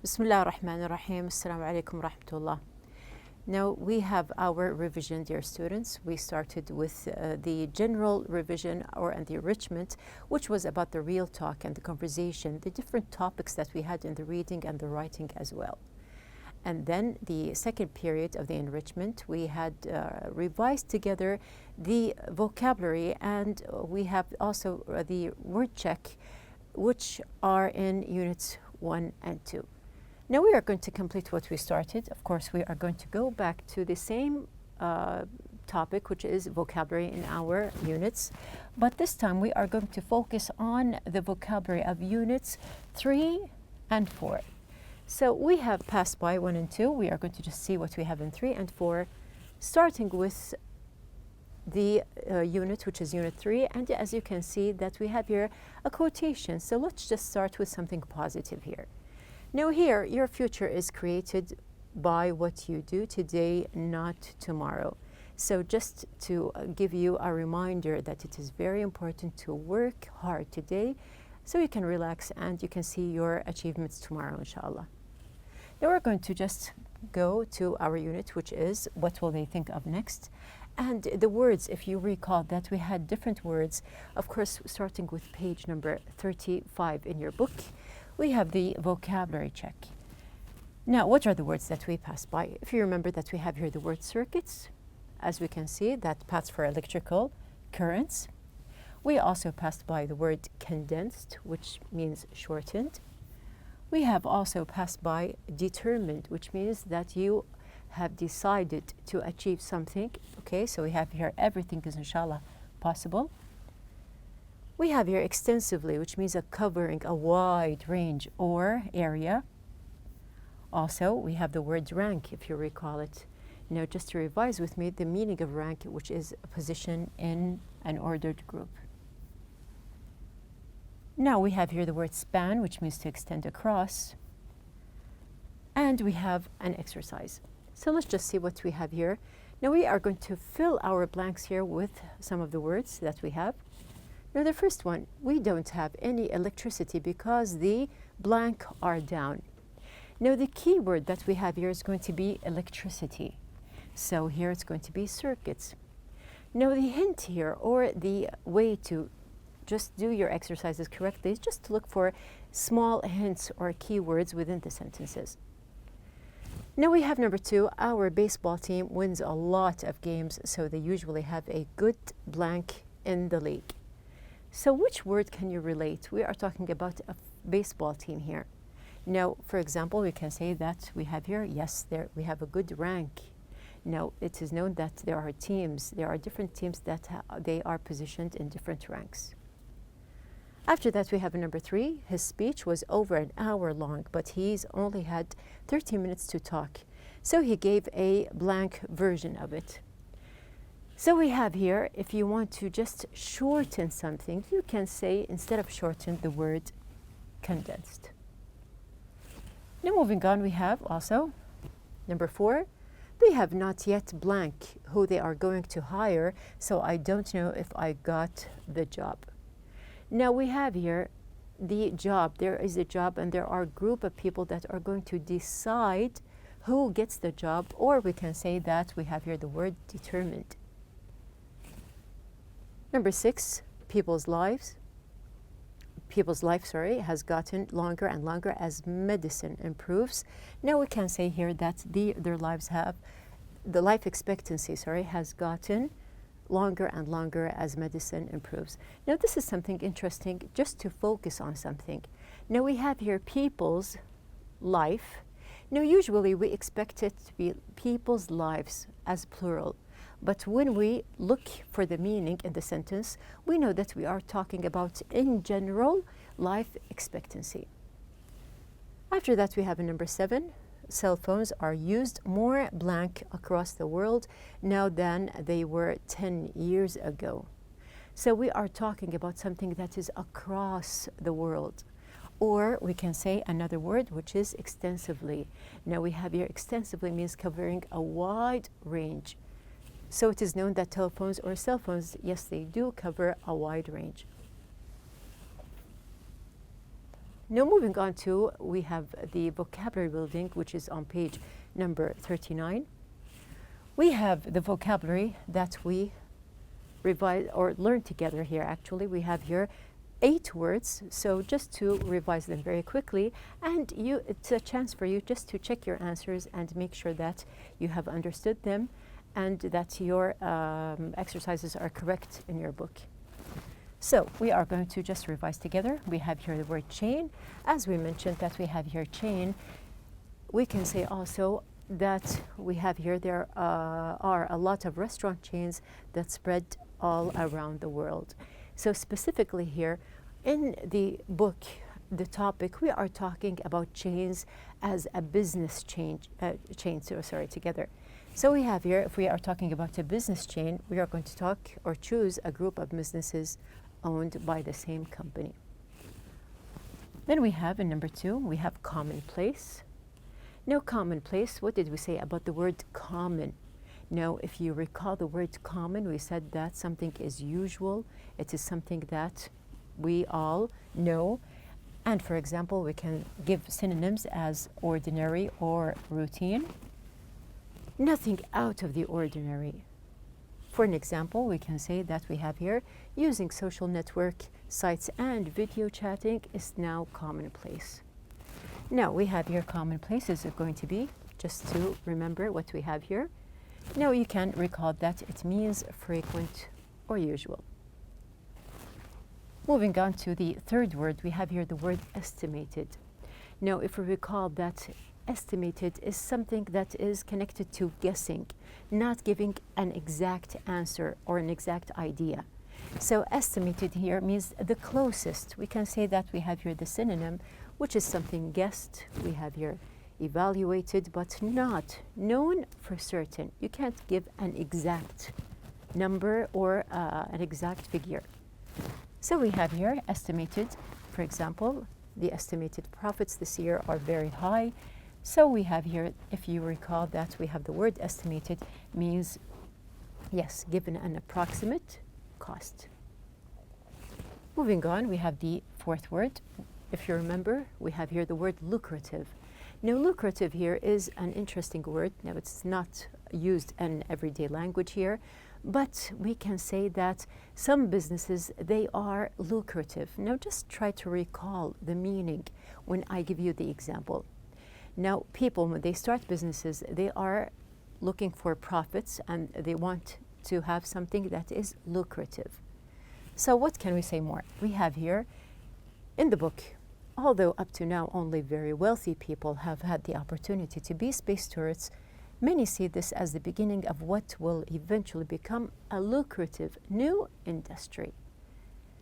Bismillah ar-Rahman ar-Rahim. Assalamu alaikum rahmatullah. Now we have our revision, dear students. We started with the general revision and the enrichment, which was about the real talk and the conversation, the different topics that we had in the reading and the writing as well. And then the second period of the enrichment, we had revised together the vocabulary, and we have also the word check, which are in units 1 and 2. Now we are going to complete what we started. Of course, we are going to go back to the same topic, which is vocabulary in our units. But this time we are going to focus on the vocabulary of units 3 and 4. So we have passed by 1 and 2. We are going to just see what we have in 3 and 4, starting with the unit, which is unit 3. And as you can see that we have here a quotation. So let's just start with something positive here. Now here, your future is created by what you do today, not tomorrow. So just to give you a reminder that it is very important to work hard today so you can relax and you can see your achievements tomorrow, inshallah. Now we're going to just go to our unit, which is what will they think of next. And the words, if you recall that we had different words, of course, starting with page number 35 in your book, we have the vocabulary check. Now, what are the words that we passed by? If you remember that we have here the word circuits, as we can see, that paths for electrical currents. We also passed by the word condensed, which means shortened. We have also passed by determined, which means that you have decided to achieve something. Okay, so we have here everything is inshallah possible. We have here extensively, which means covering a wide range or area. Also, we have the word rank, if you recall it. Now, just to revise with me, the meaning of rank, which is a position in an ordered group. Now, we have here the word span, which means to extend across. And we have an exercise. So let's just see what we have here. Now, we are going to fill our blanks here with some of the words that we have. Now, the first one, we don't have any electricity because the blank are down. Now, the key word that we have here is going to be electricity. So here it's going to be circuits. Now, the hint here, or the way to just do your exercises correctly, is just to look for small hints or keywords within the sentences. Now we have number 2, our baseball team wins a lot of games, so they usually have a good blank in the league. So which word can you relate? We are talking about a baseball team here. Now, for example, we can say that we have here, yes, there we have a good rank. Now, it is known that there are teams, there are different teams that they are positioned in different ranks. After that, we have number 3. His speech was over an hour long, but he's only had 30 minutes to talk. So he gave a blank version of it. So we have here, if you want to just shorten something, you can say, instead of shorten, the word condensed. Now moving on, we have also number 4. They have not yet blank who they are going to hire, so I don't know if I got the job. Now we have here the job. There is a job and there are a group of people that are going to decide who gets the job, or we can say that we have here the word determined. Number 6, people's life, has gotten longer and longer as medicine improves. Now we can say here that their lives have, the life expectancy, has gotten longer and longer as medicine improves. Now this is something interesting, just to focus on something. Now we have here people's life. Now usually we expect it to be people's lives as plural. But when we look for the meaning in the sentence, we know that we are talking about, in general, life expectancy. After that, we have a number 7. Cell phones are used more blank across the world now than they were 10 years ago. So we are talking about something that is across the world. Or we can say another word, which is extensively. Now we have here extensively means covering a wide range. So it is known that telephones or cell phones, yes, they do cover a wide range. Now moving on to, we have the vocabulary building, which is on page number 39. We have the vocabulary that we revise or learn together here. Actually, we have here 8 words, so just to revise them very quickly, and it's a chance for you just to check your answers and make sure that you have understood them and that your exercises are correct in your book. So we are going to just revise together. We have here the word chain. As we mentioned that we have here chain, we can say also that we have here, there are a lot of restaurant chains that spread all around the world. So specifically here in the book, the topic, we are talking about chains as a business chain, together. So we have here, if we are talking about a business chain, we are going to talk or choose a group of businesses owned by the same company. Then we have in number 2, we have commonplace. Now commonplace, what did we say about the word common? Now if you recall the word common, we said that something is usual. It is something that we all know. And for example, we can give synonyms as ordinary or routine. Nothing out of the ordinary. For an example, we can say that we have here, using social network sites and video chatting is now commonplace. Now we have here commonplace is going to be, just to remember what we have here. Now you can recall that it means frequent or usual. Moving on to the 3rd word, we have here the word estimated. Now if we recall that estimated is something that is connected to guessing, not giving an exact answer or an exact idea. So estimated here means the closest. We can say that we have here the synonym, which is something guessed. We have here evaluated, but not known for certain. You can't give an exact number or an exact figure. So we have here estimated. For example, the estimated profits this year are very high. So we have here, if you recall that we have the word estimated, means, yes, given an approximate cost. Moving on, we have the 4th word. If you remember, we have here the word lucrative. Now lucrative here is an interesting word. Now it's not used in everyday language here, but we can say that some businesses, they are lucrative. Now just try to recall the meaning when I give you the example. Now people, when they start businesses, they are looking for profits and they want to have something that is lucrative. So what can we say more? We have here in the book, although up to now only very wealthy people have had the opportunity to be space tourists, many see this as the beginning of what will eventually become a lucrative new industry.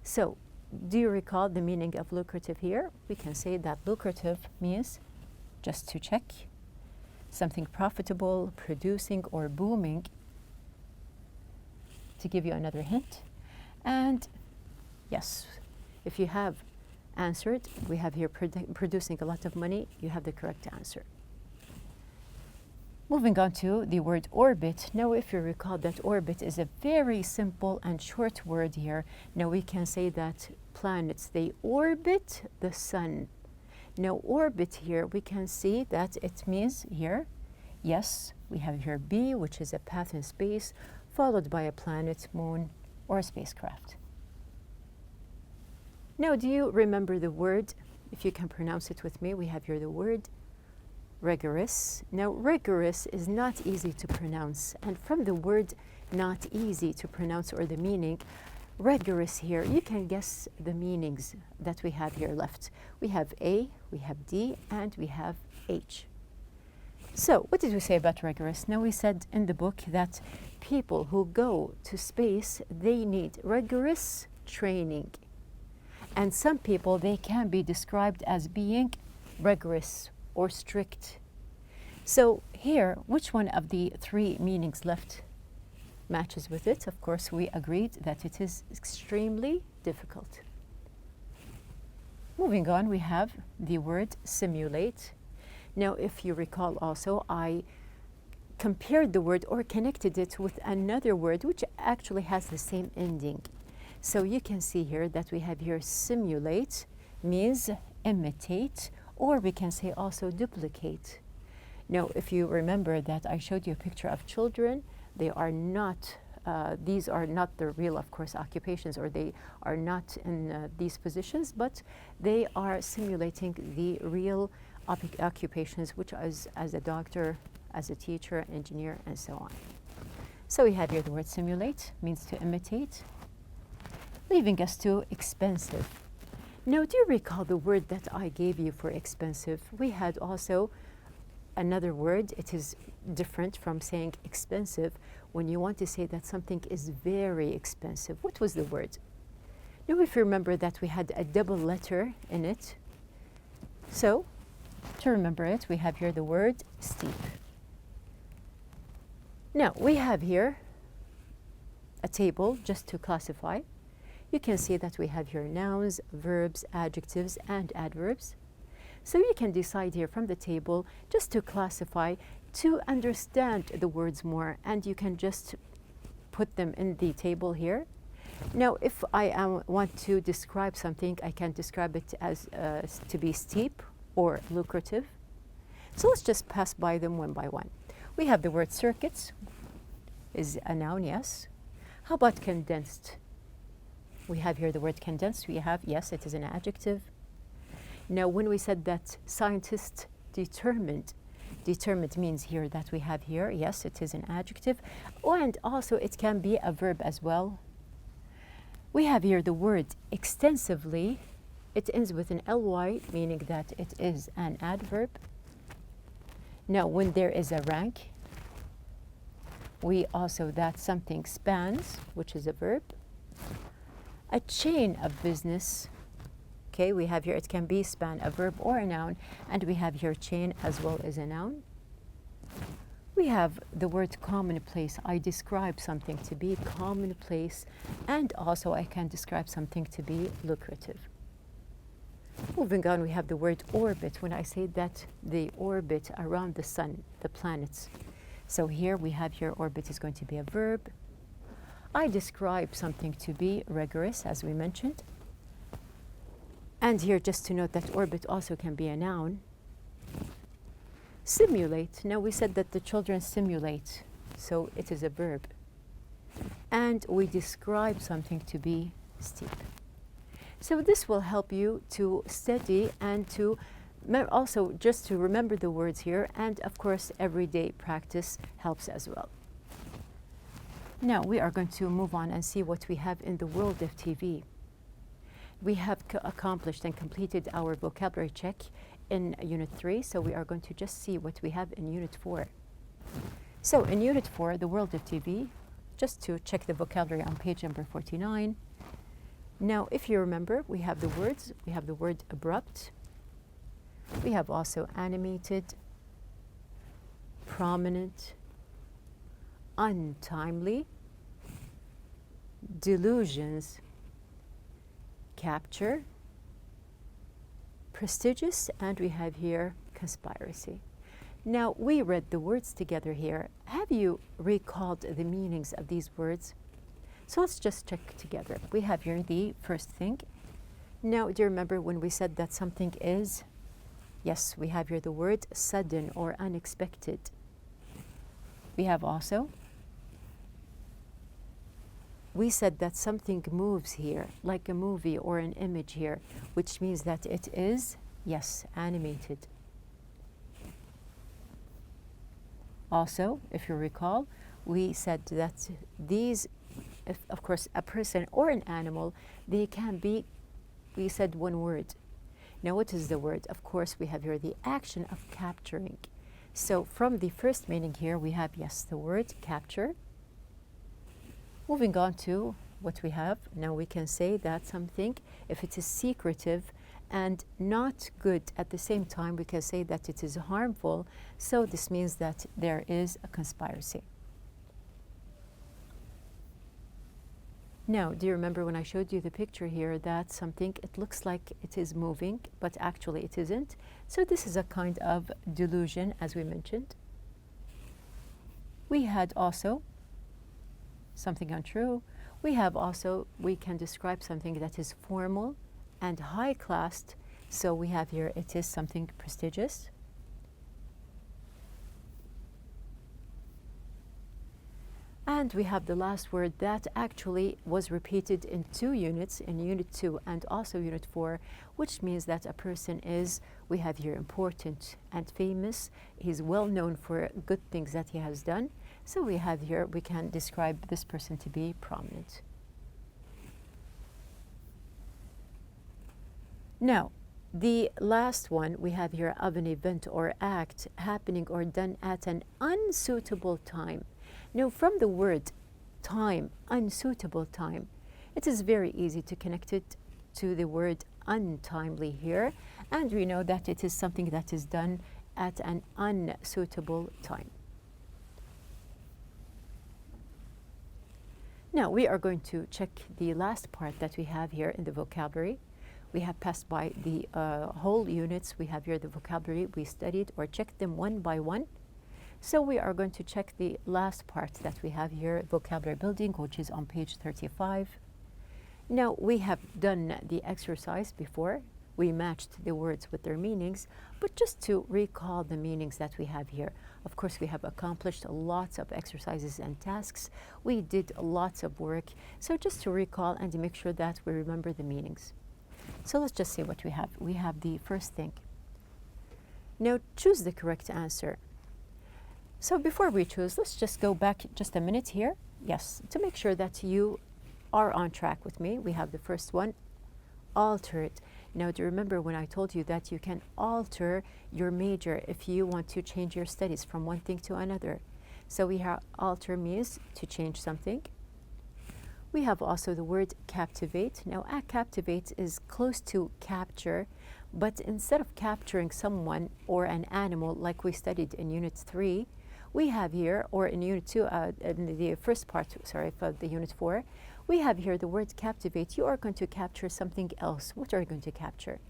So do you recall the meaning of lucrative here? We can say that lucrative means, just to check, something profitable, producing, or booming. To give you another hint. And yes, if you have answered, we have here producing a lot of money, you have the correct answer. Moving on to the word orbit. Now if you recall that orbit is a very simple and short word here. Now we can say that planets, they orbit the sun. Now orbit here, we can see that it means here, yes, we have here B, which is a path in space, followed by a planet, moon, or a spacecraft. Now do you remember the word, if you can pronounce it with me, we have here the word rigorous. Now rigorous is not easy to pronounce, and from the word not easy to pronounce or the meaning, rigorous here, you can guess the meanings that we have here left. We have A, we have D, and we have H. So what did we say about rigorous? Now we said in the book that people who go to space, they need rigorous training. And some people, they can be described as being rigorous or strict. So here, which one of the 3 meanings left matches with it? Of course, we agreed that it is extremely difficult. Moving on, we have the word simulate. Now, if you recall also, I compared the word or connected it with another word which actually has the same ending. So you can see here that we have here simulate means imitate, or we can say also duplicate. Now, if you remember that I showed you a picture of children, they are not, these are not the real, of course, occupations, or they are not in these positions, but they are simulating the real occupations, which is as a doctor, as a teacher, engineer, and so on. So we have here the word simulate, means to imitate, leaving us to expensive. Now, do you recall the word that I gave you for expensive? We had also another word. It is different from saying expensive when you want to say that something is very expensive. What was the word? Now, if you remember that we had a double letter in it. So, to remember it, we have here the word steep. Now, we have here a table just to classify. You can see that we have here nouns, verbs, adjectives, and adverbs. So you can decide here from the table just to classify, to understand the words more, and you can just put them in the table here. Now, if I want to describe something, I can describe it as to be steep or lucrative. So let's just pass by them one by one. We have the word circuits, is a noun, yes. How about condensed? We have here the word condensed. We have, yes, it is an adjective. Now, when we said that scientists determined means here that we have here, yes, it is an adjective. And also it can be a verb as well. We have here the word extensively. It ends with an ly, meaning that it is an adverb. Now, when there is a rank, we also that something spans, which is a verb. A chain of business. Okay, we have here, it can be span, a verb or a noun, and we have here chain as well as a noun. We have the word commonplace. I describe something to be commonplace, and also I can describe something to be lucrative. Moving on, we have the word orbit. When I say that the orbit around the sun, the planets. So here we have here orbit is going to be a verb. I describe something to be rigorous, as we mentioned. And here, just to note that orbit also can be a noun. Simulate. Now, we said that the children simulate, so it is a verb. And we describe something to be steep. So this will help you to study and to also just to remember the words here. And of course, everyday practice helps as well. Now, we are going to move on and see what we have in the world of TV. We have accomplished and completed our vocabulary check in Unit 3, so we are going to just see what we have in Unit 4. So in Unit 4, the world of TV, just to check the vocabulary on page number 49. Now, if you remember, we have the words. We have the word abrupt. We have also animated, prominent, untimely, delusions, capture, prestigious, and we have here conspiracy. Now, we read the words together here. Have you recalled the meanings of these words? So let's just check together. We have here the first thing. Now, do you remember when we said that something is? Yes, we have here the word sudden or unexpected. We have also, we said that something moves here, like a movie or an image here, which means that it is, yes, animated. Also, if you recall, we said that these, of course, a person or an animal, they can be, we said one word. Now, what is the word? Of course, we have here the action of capturing. So from the first meaning here, we have, yes, the word capture. Moving on to what we have, now we can say that something, if it is secretive and not good at the same time, we can say that it is harmful. So this means that there is a conspiracy. Now, do you remember when I showed you the picture here that something, it looks like it is moving, but actually it isn't? So this is a kind of delusion, as we mentioned. We had also something untrue. We have also, we can describe something that is formal and high-classed. So we have here, it is something prestigious. And we have the last word that actually was repeated in 2 units, in Unit 2 and also Unit 4, which means that a person is, we have here, important and famous. He's well known for good things that he has done. So we have here, we can describe this person to be prominent. Now, the last one we have here, of an event or act happening or done at an unsuitable time. Now, from the word time, unsuitable time, it is very easy to connect it to the word untimely here, and we know that it is something that is done at an unsuitable time. Now, we are going to check the last part that we have here in the vocabulary. We have passed by the whole units. We have here the vocabulary. We studied or checked them one by one. So we are going to check the last part that we have here, vocabulary building, which is on page 35. Now, we have done the exercise before. We matched the words with their meanings, but just to recall the meanings that we have here. Of course, we have accomplished lots of exercises and tasks. We did lots of work. So just to recall and to make sure that we remember the meanings. So let's just see what we have. We have the first thing. Now, choose the correct answer. So before we choose, let's just go back just a minute here. Yes, to make sure that you are on track with me. We have the first one, alter it. Now, do you remember when I told you that you can alter your major if you want to change your studies from one thing to another? So we have alter means to change something. We have also the word captivate. Now, captivate is close to capture, but instead of capturing someone or an animal like we studied in Unit 3, we have here, or in Unit 2, in the first part, sorry, for the Unit 4, we have here the word captivate. You are going to capture something else. What are you going to capture?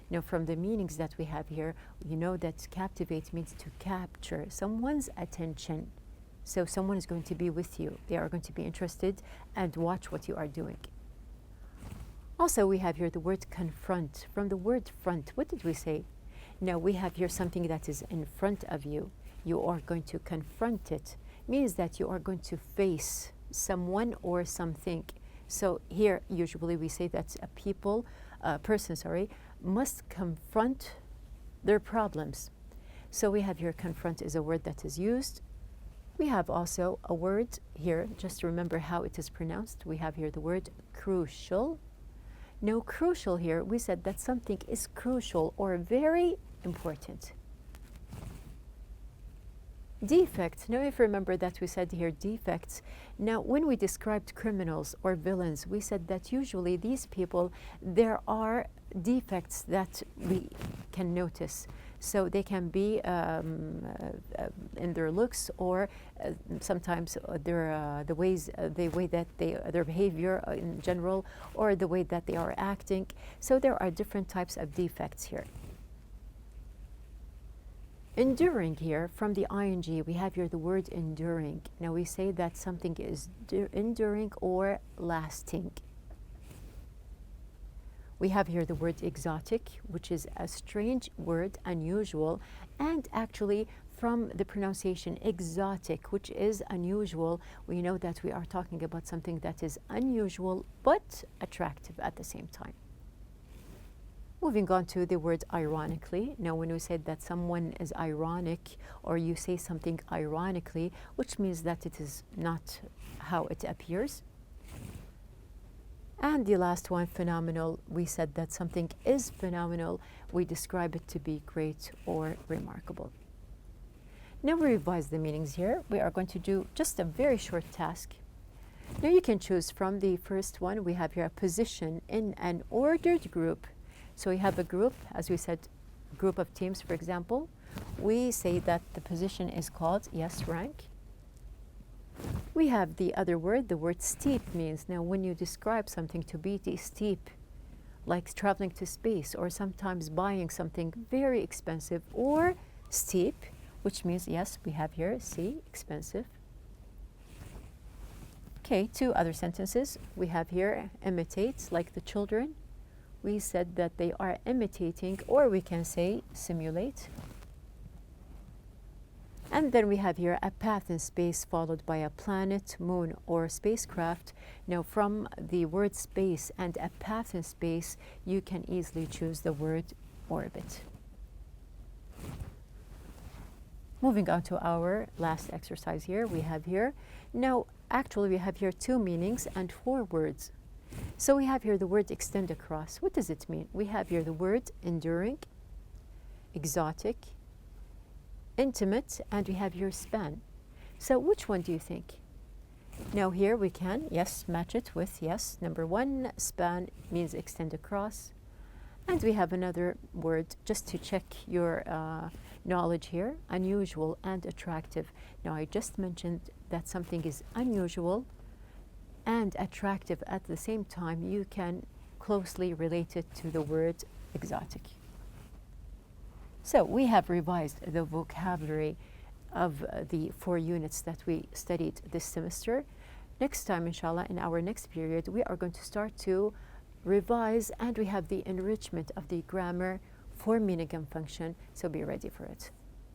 Now, from the meanings that we have here, you know that captivate means to capture someone's attention. So someone is going to be with you. They are going to be interested and watch what you are doing. Also, we have here the word confront. From the word front, what did we say? Now, we have here something that is in front of you. You are going to confront it. Means that you are going to face someone or something. So here, usually we say that a person, must confront their problems. So we have here confront is a word that is used. We have also a word here, just remember how it is pronounced. We have here the word crucial. Now, crucial here, we said that something is crucial or very important. Defect. Now, if you remember that we said here defects. Now, when we described criminals or villains, we said that usually these people, there are defects that we can notice. So they can be in their looks, or sometimes their the way that their behavior in general, or the way that they are acting. So there are different types of defects here. Enduring here, from the ing, we have here the word enduring. Now we say that something is enduring or lasting. We have here the word exotic, which is a strange word, unusual, and actually from the pronunciation exotic, which is unusual, we know that we are talking about something that is unusual but attractive at the same time. Moving on to the word ironically. Now, when we said that someone is ironic, or you say something ironically, which means that it is not how it appears. And the last one, phenomenal. We said that something is phenomenal. We describe it to be great or remarkable. Now we revise the meanings here. We are going to do just a very short task. Now you can choose from the first one. We have here a position in an ordered group. So we have a group, as we said, group of teams, for example. We say that the position is called, yes, rank. We have the other word, the word steep means, now when you describe something to be steep, like traveling to space, or sometimes buying something very expensive, or steep, which means, yes, we have here, see, expensive. Okay, 2 other sentences. We have here, imitates, like the children. We said that they are imitating, or we can say simulate. And then we have here a path in space followed by a planet, moon, or spacecraft. Now, from the word space and a path in space, you can easily choose the word orbit. Moving on to our last exercise here, we have here. Now, actually, we have here 2 meanings and 4 words. So we have here the word extend across. What does it mean? We have here the word enduring, exotic, intimate, and we have your span. So which one do you think? Now here we can, yes, match it with, yes, number 1, span means extend across. And we have another word just to check your knowledge here, unusual and attractive. Now I just mentioned that something is unusual and attractive at the same time. You can closely relate it to the word exotic. So we have revised the vocabulary of the 4 units that we studied this semester. Next time, inshallah, in our next period, we are going to start to revise, and we have the enrichment of the grammar for meaning and function, so be ready for it.